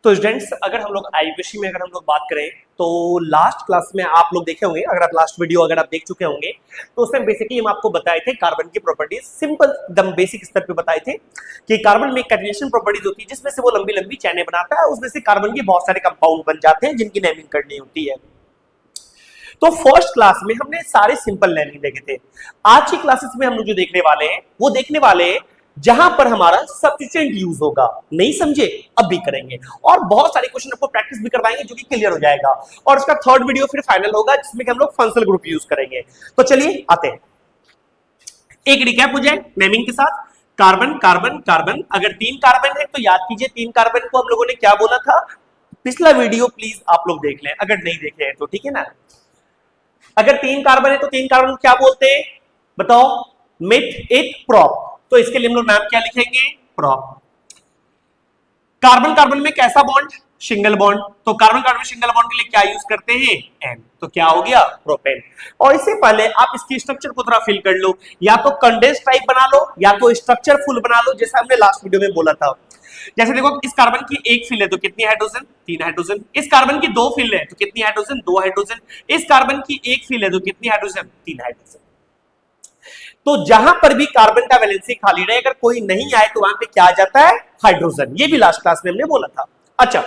तो स्टूडेंट्स, अगर हम लोग आईयूपीएससी में अगर हम लोग बात करें तो लास्ट क्लास में आप लोग देखे होंगे, अगर आप लास्ट वीडियो अगर आप देख चुके होंगे तो उसमें बेसिकली हम आपको बताए थे कार्बन की प्रॉपर्टीज, सिंपल एकदम बेसिक स्तर पे बताए थे कि कार्बन में कैटेलिनेशन प्रॉपर्टीज होती है जिसमें से वो लंबी लंबी चैनें बनाता है, उसमें से कार्बन के बहुत सारे कंपाउंड बन जाते हैं जिनकी नेमिंग करनी होती है। तो फर्स्ट क्लास में हमने सारे सिंपल नेमिंग देखे थे। आज की क्लासेस में हम लोग जो देखने वाले हैं वो देखने वाले हैं जहां पर हमारा सब्स्टिट्यूएंट यूज होगा। नहीं समझे? अब भी करेंगे और बहुत सारे क्वेश्चन आपको प्रैक्टिस भी करवाएंगे जो कि क्लियर हो जाएगा। और इसका थर्ड वीडियो फिर फाइनल होगा जिसमें हम लोग फंक्शनल ग्रुप यूज करेंगे। तो चलिए आते हैं, एक रिकैप हो जाए नेमिंग के साथ। कार्बन कार्बन कार्बन, अगर 3 कार्बन है तो याद कीजिए 3 कार्बन को हम लोगों ने क्या बोला था। पिछला वीडियो प्लीज आप लोग देख लें अगर नहीं देखे हैं तो, ठीक है ना। अगर 3 कार्बन है तो 3 कार्बन क्या बोलते हैं बताओ? मिथ इथ प्रोप। तो इसके लिए हम लोग नाम क्या लिखेंगे? प्रोप। कार्बन कार्बन में कैसा बॉन्ड? Single bond. तो कार्बन कार्बन सिंगल बॉन्ड के लिए क्या यूज करते हैं? एन। तो क्या हो गया? प्रोपेन। और इससे पहले आप इसकी स्ट्रक्चर को थोड़ा फिल कर लो, या तो कंडेंस टाइप बना लो या तो स्ट्रक्चर फुल बना लो, जैसा हमने लास्ट वीडियो में बोला था। जैसे देखो, इस कार्बन की एक फिल है तो कितनी हाइड्रोजन? 3 हाइड्रोजन। इस कार्बन की 2 फिल है तो कितनी हाइड्रोजन? 2 हाइड्रोजन। इस कार्बन की एक फिल है तो कितनी हाइड्रोजन? 3 हाइड्रोजन। तो जहां पर भी कार्बन का वैलेंसी खाली रहे, अगर कोई नहीं आए तो वहां पे क्या आ जाता है? हाइड्रोजन। ये भी लास्ट क्लास में हमने बोला था। अच्छा,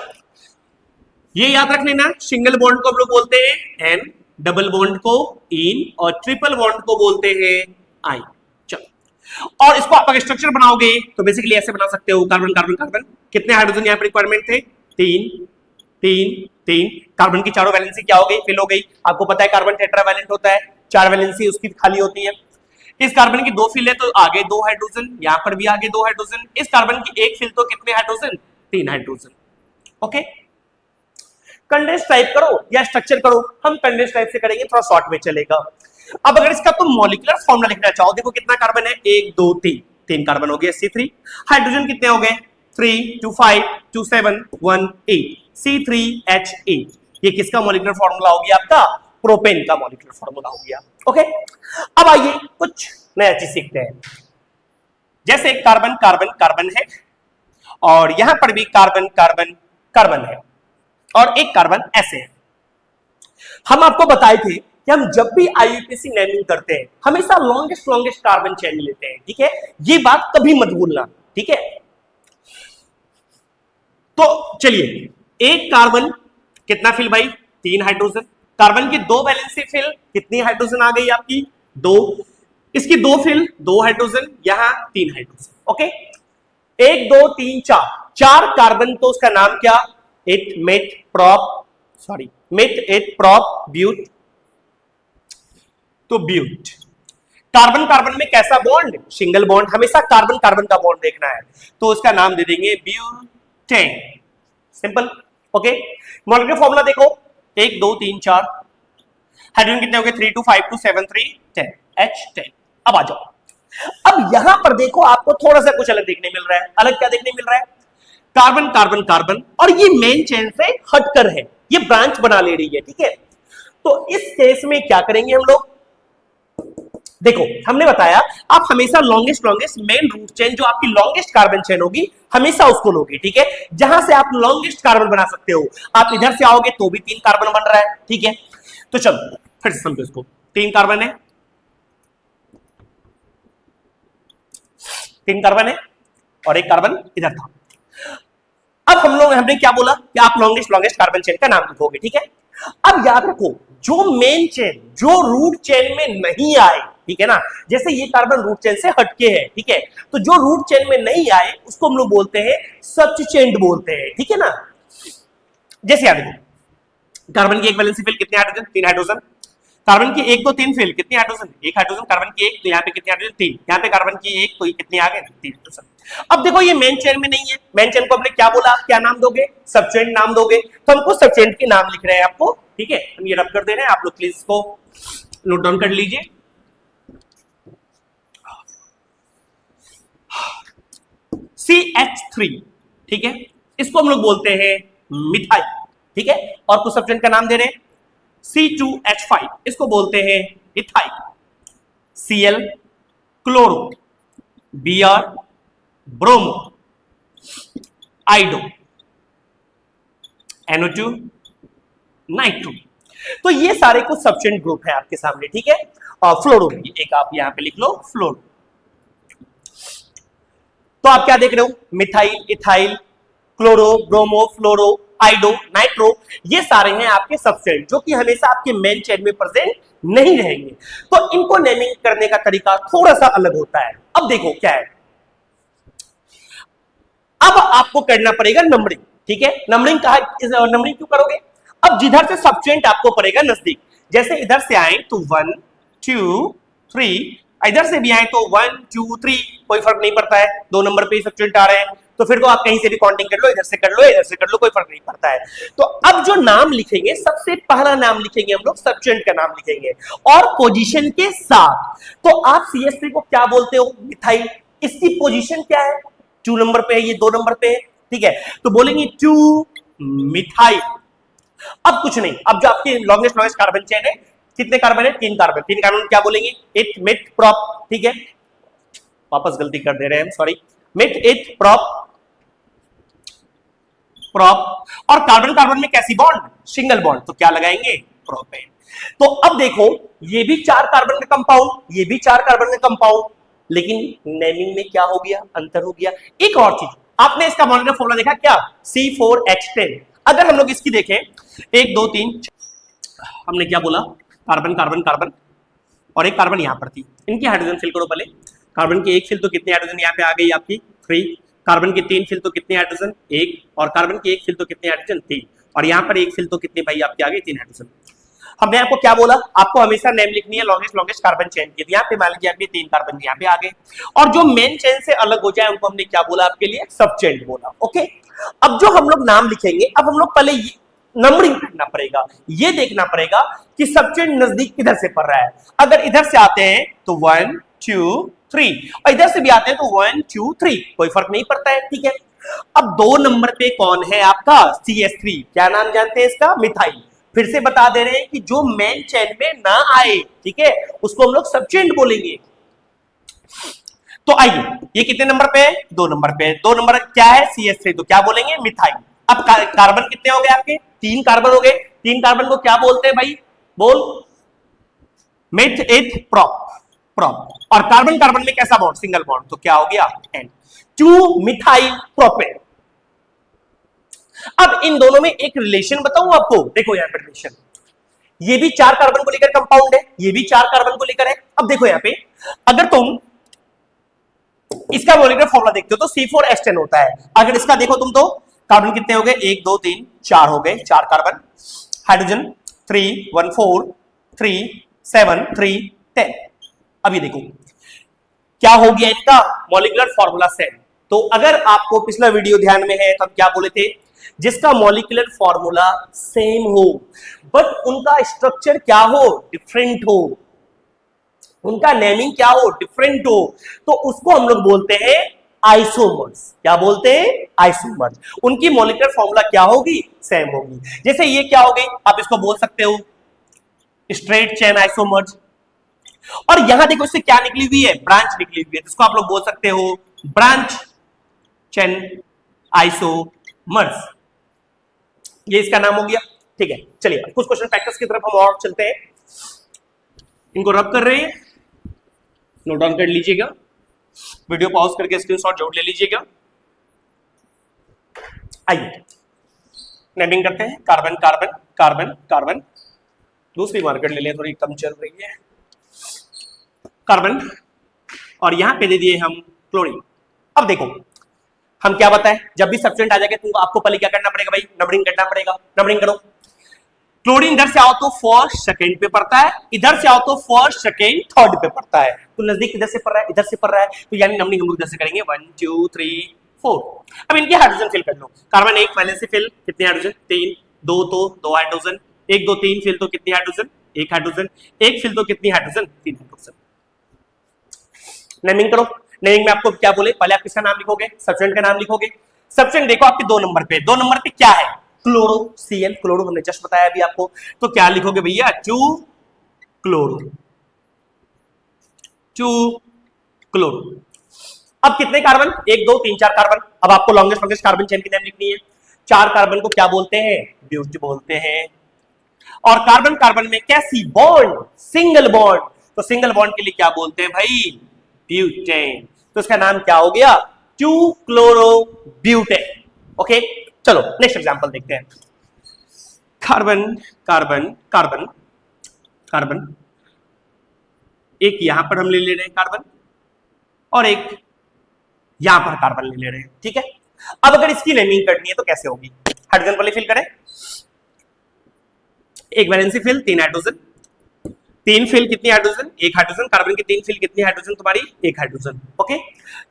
ये याद रख लेना, सिंगल बॉन्ड को हम लोग बोलते हैं एन, डबल बॉन्ड को इन और ट्रिपल बॉन्ड को बोलते हैं आई। चलो, और इसको आप अगर स्ट्रक्चर बनाओगे तो बेसिकली ऐसे बना सकते हो, कार्बन कार्बन कार्बन। कितने हाइड्रोजन यहाँ पर रिक्वायरमेंट थे? 3 3 3। कार्बन की चारों वैलेंसी क्या हो गई? फिल हो गई। आपको पता है कार्बन टेट्रावैलेंट होता है, 4 वैलेंसी उसकी खाली होती है। इस कार्बन की 2 फिल है तो आगे 2 हाइड्रोजन, यहां पर भी आगे 2 हाइड्रोजन। इस कार्बन की एक फिल तो कितने hydrogen? 3 hydrogen. Okay, condense type करो या स्ट्रक्चर करो, हम कंडेंस टाइप से करेंगे, थोड़ा शॉर्ट में चलेगा। अब अगर इसका तुम मॉलिक्यूलर फॉर्मूला लिखना चाहो, देखो कितना कार्बन है? 1 2 3, 3 कार्बन हो गए C3। हाइड्रोजन कितने हो गए? 3 2 5 2 7 1 8, C3H8। ये किसका मॉलिक्यूलर फॉर्मूला हो गया? आपका प्रोपेन का मॉलिक्यूलर फॉर्मूला हो गया। ओके, अब आइए कुछ नया चीज सीखते हैं। जैसे कार्बन कार्बन कार्बन है और यहां पर भी कार्बन कार्बन कार्बन है और एक कार्बन ऐसे है। हम आपको बताए थे कि हम जब भी आईयूपीएसी नेमिंग करते हैं हमेशा लॉन्गेस्ट लॉन्गेस्ट कार्बन चेन लेते हैं, ठीक है? ये बात कभी मत भूलना, ठीक है? तो चलिए, एक कार्बन कितना फिल भाई? 3 हाइड्रोजन। कार्बन की 2 वैलेंसी फिल, कितनी हाइड्रोजन आ गई आपकी? 2। इसकी 2 फिल 2 हाइड्रोजन, यहां 3 हाइड्रोजन। Okay, 1 2 3 4, 4 carbon. तो उसका नाम क्या? Eth meth prop, sorry meth eth prop but. तो ब्यूट। कार्बन कार्बन में कैसा बॉन्ड? Single bond. हमेशा कार्बन कार्बन का बॉन्ड देखना है तो उसका नाम दे देंगे butane. Simple. Okay, molecular formula देखो, 1 2 3 4। हाइड्रोजन कितने हो गए? 3 2 5 2 7 3 10, H10। अब आ जाओ, अब यहां पर देखो आपको थोड़ा सा कुछ अलग देखने मिल रहा है। अलग क्या देखने मिल रहा है? कार्बन कार्बन कार्बन और ये मेन चेन से हटकर है, ये ब्रांच बना ले रही है, ठीक है? तो इस केस में क्या करेंगे हम लोग? देखो, हमने बताया आप हमेशा longest longest main root chain, जो आपकी लॉन्गेस्ट कार्बन चेन होगी हमेशा उसको लोगे, ठीक है? जहां से आप लॉन्गेस्ट कार्बन बना सकते हो। आप इधर से आओगे तो भी 3 कार्बन बन रहा है, ठीक है? तो चलो फिर से समझो इसको। 3 कार्बन है, 3 कार्बन है और एक कार्बन इधर था। अब हमने क्या बोला कि आप लॉन्गेस्ट लॉन्गेस्ट कार्बन चेन का नाम लिखोगे, ठीक है? अब याद रखो, जो मेन चेन जो रूट चेन में नहीं आए, ठीक है ना, जैसे ये कार्बन रूट चेन से हटके है, ठीक है? तो जो रूट चेन में नहीं आए उसको हम लोग बोलते हैं सब्स्टिट्यूएंट बोलते हैं, ठीक है ना? जैसे याद रखो, कार्बन की एक वैलेंसी फिल कितने हाइड्रोजन? 3 हाइड्रोजन। कार्बन की 1 2 3 फिल कितनी हाइड्रोजन? 1 हाइड्रोजन। कार्बन की 1 तो यहाँ पे कितनी हाइड्रोजन? 3। यहाँ पे कार्बन की 1 तो ये कितनी आ गए? 3 हाइड्रोजन। अब देखो, ये मेन चेन में नहीं है। मेन चेन को हमने क्या बोला? क्या नाम दोगे? सब्स्टिट्यूएंट नाम दोगे। तो हमको सब्स्टिट्यूएंट के नाम लिख रहे हैं आपको, ठीक है? हम ये रब कर दे रहे हैं, आप लोग प्लीज इसको नोट डाउन कर लीजिए। CH3, ठीक है? इसको हम लोग बोलते हैं मिथाइल, ठीक है? और कुछ सब्स्टिट्यूएंट का नाम दे रहे हैं C2H5, इसको बोलते हैं ethyl. Cl chloro, Br bromo, आइडो। NO2 nitro. तो ये सारे कुछ सब्सटेंट ग्रुप है आपके सामने, ठीक है। और फ्लोरो भी एक आप यहां पे लिख लो, फ्लोरो। तो आप क्या देख रहे हो, मिथाइल, इथाइल, क्लोरो, ब्रोमो, फ्लोरो, आइडो, नाइट्रो, ये सारे हैं आपके सब्सटेंट जो कि हमेशा आपके मेन चेन में प्रेजेंट नहीं रहेंगे। तो इनको नेमिंग करने का तरीका थोड़ा सा अलग होता है। अब देखो क्या है, अब आपको करना पड़ेगा नंबरिंग, ठीक है। नंबरिंग कहा, नंबरिंग क्यों करोगे, अब जिधर से सब्सटेंट आपको पड़ेगा नजदीक, जैसे इधर से आए तो 1 2 3, इधर से भी आए तो 1 2 3, कोई फर्क नहीं पड़ता है, 2 नंबर पे सब्सटेंट आ रहे हैं, तो फिर तो आप कहीं से भी काउंटिंग कर लो, इधर से कर लो, इधर से कर लो, कोई फर्क नहीं पड़ता है। तो अब जो नाम लिखेंगे, सबसे पहला नाम लिखेंगे हम लोग सब्सटेंट का नाम लिखेंगे और पोजीशन के साथ। तो आप CH3 को क्या बोलते हो, मिथाइल, इसकी पोजीशन क्या है, 2 नंबर पे है, ये 2 नंबर पे है, ठीक है। तो बोलेंगे 2 मिथाइल। अब कुछ नहीं, अब जो आपकी लॉन्गेस्ट कार्बन चेन है, कितने कार्बन है, 3 कार्बन, 3 कार्बन क्या बोलेंगे, इथ मिथ प्रोप, ठीक है। वापस गलती कर दे रहे हैं, सॉरी, मिथ इथ प्रोप, प्रोप, और कार्बन कार्बन में कैसी बॉन्ड, सिंगल बॉन्ड, तो क्या लगाएंगे, प्रोपेन। तो अब देखो, ये भी 4 कार्बन का कंपाउंड, ये भी 4 कार्बन का कंपाउंड, लेकिन नेमिंग में क्या हो गया, अंतर हो गया। एक और चीज, आपने इसका मॉलिक्यूलर फॉर्मूला देखा क्या, C4H10। अगर हम लोग इसकी देखें, 1 2 3, हमने क्या बोला, कार्बन कार्बन कार्बन, और एक कार्बन यहां पर थी, इनकी हाइड्रोजन फिल करो पहले। कार्बन की 1 फिल तो कितनी हाइड्रोजन यहाँ पे आ गई आपकी, 3। कार्बन की 3 फिल तो कितनी हाइड्रोजन, 1। और कार्बन की 1 फिल तो कितनी हाइड्रोजन, 3। और यहाँ पर 1 फिल तो कितनी भाई आपकी आ गई, 3 हाइड्रोजन। हमने आपको क्या बोला, आपको हमेशा नेम लिखनी है लॉन्गेस्ट कार्बन चेन की। यहाँ पे मान लीजिए आपके 3 कार्बन यहाँ पे आ गए, और जो मेन चेन से अलग हो जाए उनको हमने क्या बोला आपके लिए, सब चेन बोला, ओके। अब जो हम लोग नाम लिखेंगे, अब हम लोग पहले नंबरिंग करना पड़ेगा, ये देखना पड़ेगा कि सब चेन नजदीक किधर से पड़ रहा है। अगर इधर से आते हैं तो 1 2 3, और इधर से भी आते हैं तो 1 2 3, कोई फर्क नहीं पड़ता है, ठीक है। अब 2 नंबर पे कौन है आपका, CH3, क्या नाम जानते हैं इसका, मिथाइल। फिर से बता दे रहे हैं कि जो मेन चेन में ना आए, ठीक है, उसको हम लोग सबचेन बोलेंगे। तो आइए, ये कितने नंबर पे है, 2 नंबर पे है। 2 नंबर क्या है, CH3, तो क्या बोलेंगे, मिथाइल। अब कार्बन कितने हो गए आपके, 3 कार्बन हो गए। 3 कार्बन को क्या बोलते हैं भाई, बोल, मिथ इथ प्रोप, प्रोप। और कार्बन कार्बन में कैसा बॉन्ड, सिंगल बॉन्ड, तो क्या हो गया, N, 2 मिथाइल प्रोपेन। अब इन दोनों में एक रिलेशन बताऊं आपको, देखो यहां पर रिलेशन, ये भी 4 कार्बन को लेकर कंपाउंड है, ये भी 4 कार्बन को लेकर है। अब देखो यहां पे, अगर तुम इसका मॉलिक्यूलर फॉर्मूला देखते हो तो C4H10 होता है। अगर इसका देखो तुम, तो कार्बन कितने हो गए, 1 2 3 4 हो गए, 4 कार्बन, हाइड्रोजन 3 1 4 3 7 3 10। अभी देखो क्या हो गया इनका मॉलिक्यूलर फॉर्मूला सेम। तो अगर आपको पिछला वीडियो ध्यान में है तो हम क्या बोले थे, जिसका मॉलिक्यूलर फॉर्मूला सेम हो बट उनका स्ट्रक्चर क्या हो, डिफरेंट हो, उनका नेमिंग क्या हो, डिफरेंट हो, तो उसको हम लोग बोलते हैं आइसोमर्स। क्या बोलते हैं, आइसोमर्स। उनकी मॉलिक्यूलर फॉर्मूला क्या होगी, सेम होगी। जैसे ये क्या हो गई, आप इसको बोल सकते हो स्ट्रेट चेन आइसोमर्स। और यहां देखो इससे क्या निकली हुई है, ब्रांच निकली हुई है, जिसको आप लोग बोल सकते हो ब्रांच चेन आइसोमर्स। ये इसका नाम हो गया, ठीक है। चलिए कुछ क्वेश्चन प्रैक्टिस की तरफ हम और चलते हैं। इनको रब कर रहे हैं, नोट डाउन कर लीजिएगा, वीडियो पॉज करके स्क्रीनशॉट जरूर ले लीजिएगा। आइए नेमिंग करते हैं, कार्बन कार्बन कार्बन कार्बन, दूसरी मार्केट ले लें, थोड़ी कम चल रही है, कार्बन, और यहां पे दे दिए हम क्लोरीन। अब देखो हम क्या बताएं, जब भी सब्सटेंट आ जाएगा तो आपको पहले क्या करना पड़ेगा भाई, नंबरिंग करना पड़ेगा। नंबरिंग करो, क्लोरीन इधर से आओ तो फर्स्ट सेकंड पे पड़ता है, इधर से आओ तो फर्स्ट सेकंड थर्ड पे पड़ता है। तो नजदीक इधर से पड़ रहा है, इधर से पड़ रहा है, तो यानी नंबरिंग हम लोग इधर से करेंगे 1 2 3 4। अब इनके हाइड्रोजन फिल कर लो। कार्बन 1 पहले से फिल, कितने हाइड्रोजन, 3, 2 तो 2 हाइड्रोजन, 1 2 3 फिल तो कितनी हाइड्रोजन, 1 हाइड्रोजन, 1 फिल तो कितनी हाइड्रोजन, 3 हाइड्रोजन। नेमिंग करो। नेमिंग में आपको क्या बोले, पहले आप किसका नाम लिखोगे, सब्सटेंट का नाम लिखोगे। सब्सटेंट देखो आपके 2 नंबर पे, 2 नंबर पे क्या है, क्लोरो, Cl, क्लोरो हमने जस्ट बताया अभी आपको। तो क्या लिखोगे भैया, 2 क्लोरो, 2 क्लोरो। अब कितने कार्बन, 1 2 3 4 कार्बन। अब आपको लॉन्गेस्ट कार्बन चेन की नेम लिखनी है। 4 कार्बन को क्या बोलते हैं? ब्यूट बोलते हैं। और कार्बन कार्बन में कैसी बॉन्ड? Single bond. तो सिंगल बॉन्ड के लिए क्या बोलते हैं भाई? ब्यूटेन। तो इसका नाम क्या हो गया? 2 क्लोरोब्यूटेन। ओके, चलो नेक्स्ट एग्जांपल देखते हैं। कार्बन कार्बन कार्बन कार्बन, एक यहां पर हम ले रहे हैं कार्बन और एक यहां पर कार्बन ले रहे हैं, ठीक है। अब अगर इसकी नेमिंग करनी है तो कैसे होगी? हाइड्रोजन पहले फिल करें, एक वैलेंसी फिल 3 हाइड्रोजन, 3 फिल कितनी हाइड्रोजन? 1 हाइड्रोजन। कार्बन की 3 फिल कितनी हाइड्रोजन तुम्हारी? 1 हाइड्रोजन। ओके,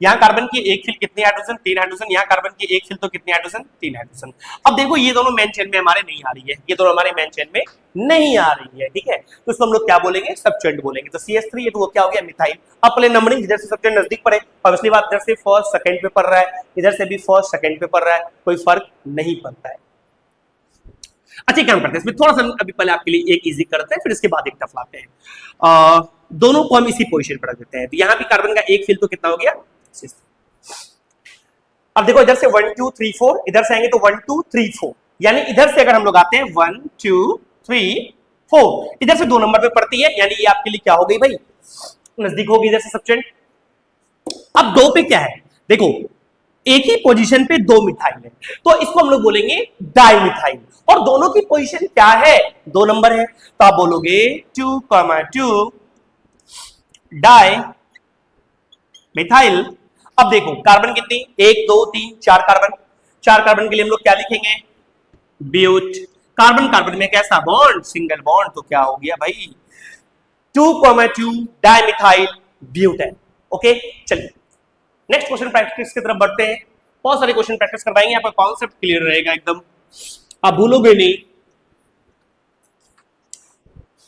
यहाँ कार्बन की 1 फिल कितनी हाइड्रोजन? 3 हाइड्रोजन। यहाँ कार्बन की 1 फिल तो कितनी हाइड्रोजन? 3 हाइड्रोजन। अब देखो ये दोनों मेन चेन में हमारे नहीं आ रही है, ये दोनों हमारे मेन चेन में नहीं आ रही है, ठीक है। तो इसको हम लोग क्या बोलेंगे? सबस्टेंट बोलेंगे। तो CH3 ये तो वो क्या हो गया? मिथाइल। अब पहले नंबरिंग इधर से सबस्टेंट नजदीक पड़े, ऑब्वियसली बात इधर से फर्स्ट सेकंड पे पड़ रहा है, इधर से भी फर्स्ट सेकंड पे पड़ रहा है, कोई फर्क नहीं पड़ता है। अच्छा काम करते हैं इसमें थोड़ा सा अभी पहले आपके लिए एक इजी करते हैं, फिर इसके बाद एक टफ लाते हैं। दोनों को हम इसी पोजीशन पर रख देते हैं। तो यहां भी कार्बन का एक फिल तो कितना हो गया? 6। अब देखो इधर से 1 2 3 4, इधर से आएंगे तो 1 2 3 4, यानी इधर से अगर हम लोग आते हैं 1 2 3 4, इधर से 2 नंबर पे पड़ती है, यानी ये आपके लिए क्या हो गई भाई? नजदीक होगी इधर से सबस्टेंट। अब 2 पे क्या है? देखो एक ही पोजीशन पे 2 मिथाइल है, तो इसको हम लोग बोलेंगे डाइमिथाइल। और दोनों की पोजीशन क्या है? 2 नंबर है, तो आप बोलोगे 2,2 डाई मिथाइल। अब देखो कार्बन कितनी? 1 2 3 4 कार्बन, 4 कार्बन के लिए हम लोग क्या लिखेंगे? ब्यूट। कार्बन कार्बन में कैसा बॉन्ड? Single bond. तो क्या हो गया भाई? 2,2 डाइमिथाइल ब्यूटेन। ओके, चलिए नेक्स्ट क्वेश्चन प्रैक्टिस की तरफ बढ़ते हैं। बहुत सारे क्वेश्चन प्रैक्टिस करवाएंगे, आपका कॉन्सेप्ट क्लियर रहेगा एकदम, आप भूलोगे नहीं।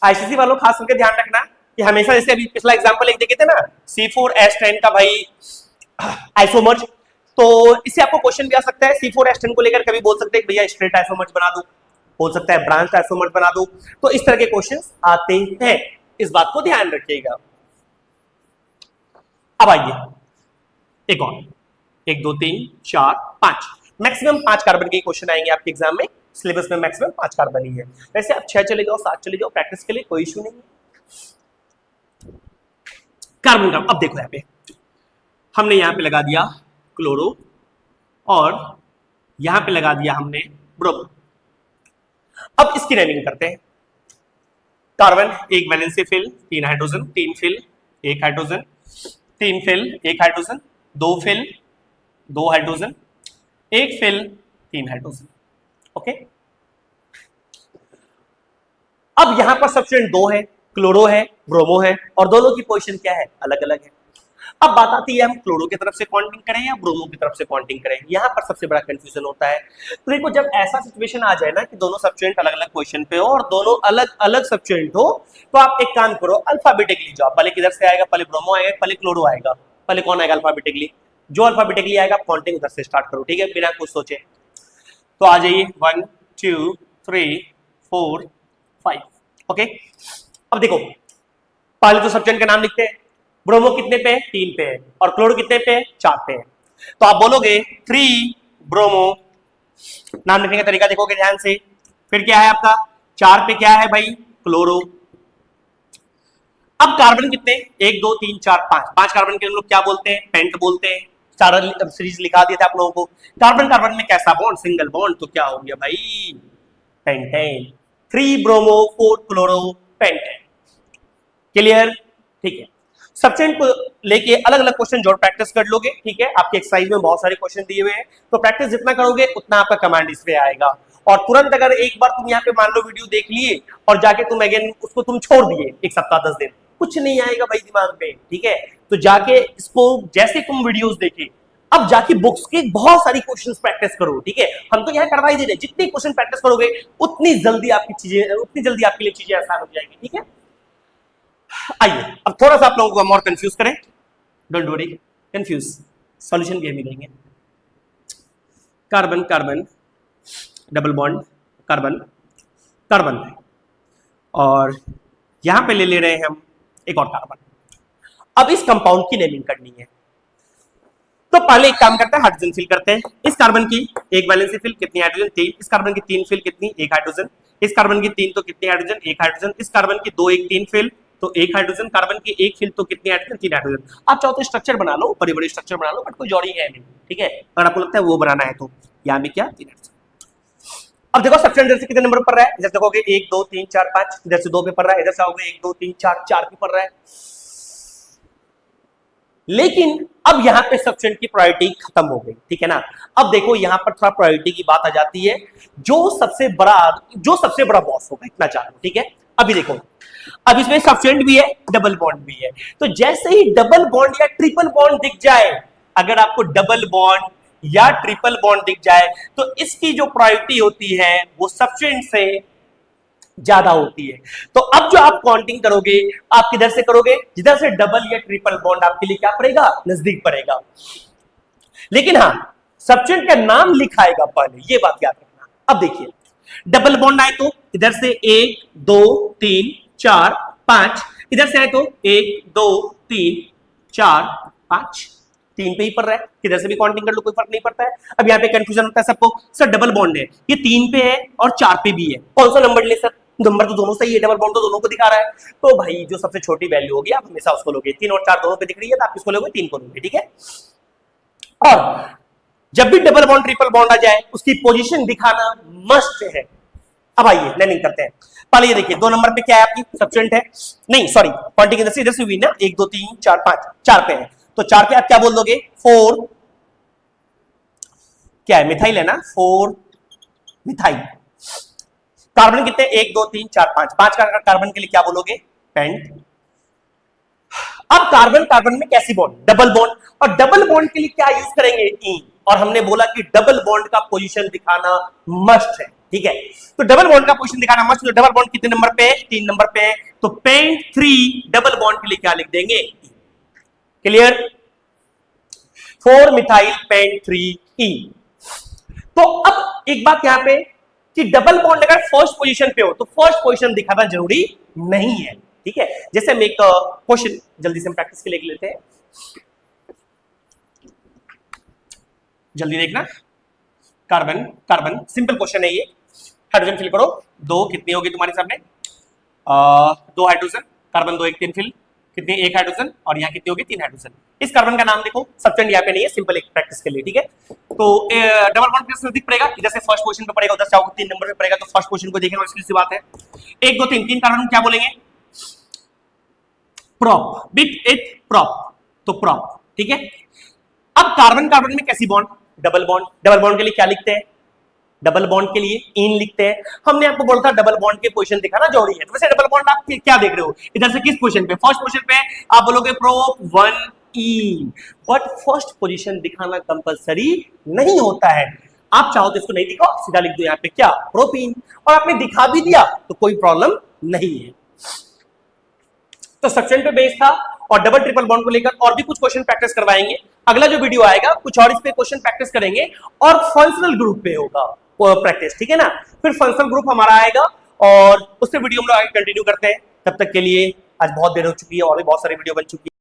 आईसीसी वालों खास करके ध्यान रखना कि हमेशा, जैसे अभी पिछला एग्जांपल एक देखे थे ना C4H10 का भाई आइसोमर्स, तो इससे आपको क्वेश्चन भी आ सकता है। C4H10 को लेकर कभी बोल सकते हैं भैया स्ट्रेट आइसोमर्स बना दो, बोल सकता है ब्रांच आइसोमर्स बना दो, तो इस तरह के क्वेश्चन आते हैं, इस बात को ध्यान रखिएगा। अब आइए एक और, 1 2 3 4 5, मैक्सिमम 5 कार्बन के क्वेश्चन आएंगे आपके एग्जाम में। सिलेबस में मैक्सिमम 5 कार्बन ही है, वैसे आप 6 चले जाओ 7 चले जाओ, प्रैक्टिस के लिए कोई इशू नहीं है। कार्बन का अब देखो, यहाँ पे हमने यहाँ पे लगा दिया क्लोरो और यहाँ पे लगा दिया हमने ब्रोमो। अब इसकी नेमिंग करते हैं। कार्बन एक valency fill 3 hydrogen, 3 fill 1 hydrogen, 3 fill 1 hydrogen, 2 fill 2 hydrogen, 1 fill 3 hydrogen. Okay, अब यहां पर सबस्टेंट 2 है, क्लोरो है, ब्रोमो है, और दोनों की पोजीशन क्या है? अलग अलग है। अब बात आती है हम क्लोरो की तरफ से काउंटिंग करें या ब्रोमो की तरफ से काउंटिंग करें, यहां पर सबसे बड़ा कंफ्यूजन होता है। तो देखो जब ऐसा सिचुएशन आ जाए ना कि दोनों सबस्टेंट अलग अलग पोजीशन पे हो और दोनों अलग अलग सबस्टेंट हो, तो आप एक काम करो, अल्फाबेटिकली जाओ। पहले किधर से आएगा? पहले ब्रोमो आएगा, पहले क्लोरो आएगा, पहले कौन आएगा? अल्फाबेटिकली। जो अल्फाबेटिकली आएगा काउंटिंग उधर से स्टार्ट करो, ठीक है, बिना कुछ सोचे। तो आ जाइए 1 2 3 4 5। ओके, अब देखो पहले तो सबस्टेंट का नाम लिखते हैं। ब्रोमो कितने पे है? 3 पे है, और क्लोरो कितने पे है? 4 पे है। तो आप बोलोगे 3 ब्रोमो, नाम लिखने का तरीका देखोगे ध्यान से, फिर क्या है आपका? 4 पे क्या है भाई? क्लोरो। अब कार्बन कितने? 1 2 3 4 5, 5 कार्बन के हम लोग क्या बोलते हैं? पेंट बोलते हैं। सारा सीरीज लिखा दिया था आप लोगों को। कार्बन कार्बन में कैसा बॉन्ड? Single bond. तो क्या हो गया भाई? Pentane. 3 bromo 4 chloro pentane. Clear? ठीक है, सबस्टेंट को लेके अलग अलग क्वेश्चन जोड़ प्रैक्टिस कर लोगे, ठीक है। आपके एक्सरसाइज में बहुत सारे क्वेश्चन दिए हुए हैं, तो प्रैक्टिस जितना करोगे उतना आपका कमांड इस पे आएगा। और तुरंत अगर एक बार तुम यहाँ पे मान लो वीडियो देख लिए और जाके तुम अगेन उसको तुम छोड़ दिए 1 सप्ताह 10 दिन, कुछ नहीं आएगा भाई दिमाग में, ठीक है। तो जाके इसको जैसे तुम वीडियोस देखे, अब जाके बुक्स के बहुत सारी क्वेश्चंस प्रैक्टिस करो, ठीक है। हम तो यहाँ करवा ही दे रहे, जितनी क्वेश्चन प्रैक्टिस करोगे उतनी जल्दी आपके लिए चीजें आसान हो जाएगी, ठीक है। आइए अब थोड़ा सा आप लोगों को हम और कंफ्यूज करें, डोंट वरी, कंफ्यूज सॉल्यूशन भी हम देंगे। Carbon carbon double bond, carbon carbon, और यहां पे ले रहे हैं हम एक और कार्बन। अब इस कंपाउंड की नेमिंग करनी है। तो पहले एक काम करते हैं, हाइड्रोजन फिल करते हैं। इस कार्बन की एक वैलेंसी फिल कितनी हाइड्रोजन, 3। इस कार्बन की 3 फिल कितनी, 1 हाइड्रोजन। इस कार्बन की 3 तो कितनी हाइड्रोजन, 1 हाइड्रोजन। इस कार्बन की 2 1 3 फिल तो 1 हाइड्रोजन। कार्बन की 1 फिल तो कितनी हाइड्रोजन, 3 हाइड्रोजन। आप चाहो तो स्ट्रक्चर बना लो, बड़े बड़े स्ट्रक्चर बना लो, बट कोई जोड़ी है नहीं, ठीक है। अगर आपको लगता है वो बनाना है तो यहाँ में क्या, 3 हाइड्रोजन। अब देखो सब्सटेंस इधर से कितने नंबर पर रहा है, इधर देखोगे 1 2 3 4 5, इधर से 2 पे पड़ रहा है, इधर से आओगे 1 2 3 4 4 पे पड़ रहा है। लेकिन अब यहाँ पे सब्सटेंस की प्रायोरिटी खत्म हो गई, ठीक है ना। अब देखो यहाँ पर थोड़ा प्रायोरिटी की बात आ जाती है, जो सबसे बड़ा बॉस होगा, इतना जानो, ठीक है। अभी देखो, अब इसमें सब्सटेंस भी है, डबल बॉन्ड भी है। तो जैसे ही डबल बॉन्ड या ट्रिपल बॉन्ड दिख जाए, अगर आपको डबल बॉन्ड या ट्रिपल बॉन्ड दिख जाए, तो इसकी जो प्रायोरिटी होती है वो सब्सटेंस से ज्यादा होती है। तो अब जो आप काउंटिंग करोगे, आप किधर से करोगे, जिधर से डबल या ट्रिपल बॉन्ड आपके लिए क्या पड़ेगा, नजदीक पड़ेगा। लेकिन हाँ, सब्सटेंस का नाम लिखाएगा पहले, ये बात याद रखना। अब देखिए, डबल बॉन्ड आए तो इधर से 1 2 3 4 5, इधर से आए तो 1 2 3 4 5, 3 पे ही पड़ रहा है, किधर से भी काउंटिंग कर लो, कोई फर्क नहीं पड़ता है। अब यहाँ पे कंफ्यूजन होता है सबको, सर डबल बॉन्ड है, ये 3 पे है और 4 पे भी है, कौन सा नंबर ले सर, नंबर तो दोनों सही है, डबल बॉन्ड तो दोनों को दिखा रहा है। तो भाई जो सबसे छोटी वैल्यू होगी आप हमेशा उसको लोगे, 3 और 4 दोनों पे दिख रही है तो आप किसको लोगे, 3 को लोगे, ठीक है। और जब भी डबल बॉन्ड ट्रिपल बॉन्ड आ जाए, उसकी पोजीशन दिखाना मस्ट है। अब आइए लर्निंग करते हैं। पहले ये देखिए, 2 नंबर पे क्या है, आपकी सब्सटेंट है, नहीं सॉरी, काउंटिंग इधर से हुई ना, 1 2 3 4 5, 4 पे है, तो 4 पे आप क्या बोल दोगे, 4, क्या है, मिथाइल है ना, 4 मिथाइल। कार्बन कितने, 1 2 3 4 5, 5 का कार्बन के लिए क्या बोलोगे, पेंट। अब कार्बन कार्बन में कैसी बॉन्ड, डबल बॉन्ड, और डबल बॉन्ड के लिए क्या यूज करेंगे, इन। और हमने बोला कि डबल बॉन्ड का पोजीशन दिखाना मस्ट है, ठीक है। तो डबल बॉन्ड का पोजीशन दिखाना मस्ट, तो डबल बॉन्ड कितने नंबर पे है, 3 नंबर पे है, तो पेंट 3 डबल बॉन्ड के लिए क्या लिख देंगे, क्लियर, 4 मिथाइल पेंट 3 ई। तो अब एक बात यहां पे कि डबल बॉन्ड अगर फर्स्ट पोजीशन पे हो तो फर्स्ट पोजीशन दिखाना जरूरी नहीं है, ठीक है। जैसे हम एक क्वेश्चन जल्दी से हम प्रैक्टिस के लिए लेते हैं, जल्दी देखना। कार्बन कार्बन सिंपल क्वेश्चन है ये, हाइड्रोजन फिल करो, 2 कितनी होगी तुम्हारे सामने, 2 हाइड्रोजन, कार्बन 2 1 3 फिल कितनी, 1 हाइड्रोजन, और यहाँ कितनी होगी, 3 हाइड्रोजन। इस कार्बन का नाम देखो, सब्सटेंट यहाँ पे नहीं है, सिंपल एक प्रैक्टिस के लिए, ठीक है। तो डबल बॉन्ड किस नजदीक पड़ेगा, इधर से फर्स्ट पोजीशन पे पड़ेगा, उधर से 3 नंबर पे पड़ेगा, तो फर्स्ट पोजीशन को देखेंगे, इसकी सी बात है। 1 2 3 कार्बन क्या बोलेंगे, प्रॉप, बिट इट प्रॉप, तो प्रॉप, ठीक है। अब कार्बन कार्बन में कैसी bond, double bond, double bond के लिए क्या लिखते हैं, डबल बॉन्ड के लिए इन लिखते हैं। हमने आपको बोला था डबल बॉन्ड के पोजीशन दिखाना जरूरी है, तो वैसे डबल बॉन्ड आप क्या देख रहे हो, इधर से किस पोजीशन पे, फर्स्ट पोजीशन पे, आप बोलोगे prop 1 in, but first position दिखाना कंपलसरी नहीं होता है। आप चाहो तो इसको नहीं दिखाओ, सीधा लिख दो यहाँ पे क्या, प्रोपीन, और आपने दिखा भी दिया तो कोई प्रॉब्लम नहीं है। तो सब्सटेंट पे बेस था, और डबल ट्रिपल बॉन्ड को लेकर और भी कुछ क्वेश्चन प्रैक्टिस करवाएंगे। अगला जो वीडियो आएगा कुछ और इस पे क्वेश्चन प्रैक्टिस करेंगे, और फंक्शनल ग्रुप पे होगा प्रैक्टिस, ठीक है ना। फिर फंक्शनल ग्रुप हमारा आएगा और उससे वीडियो हम लोग आगे कंटिन्यू करते हैं। तब तक के लिए आज बहुत देर हो चुकी है और भी बहुत सारी वीडियो बन चुकी है।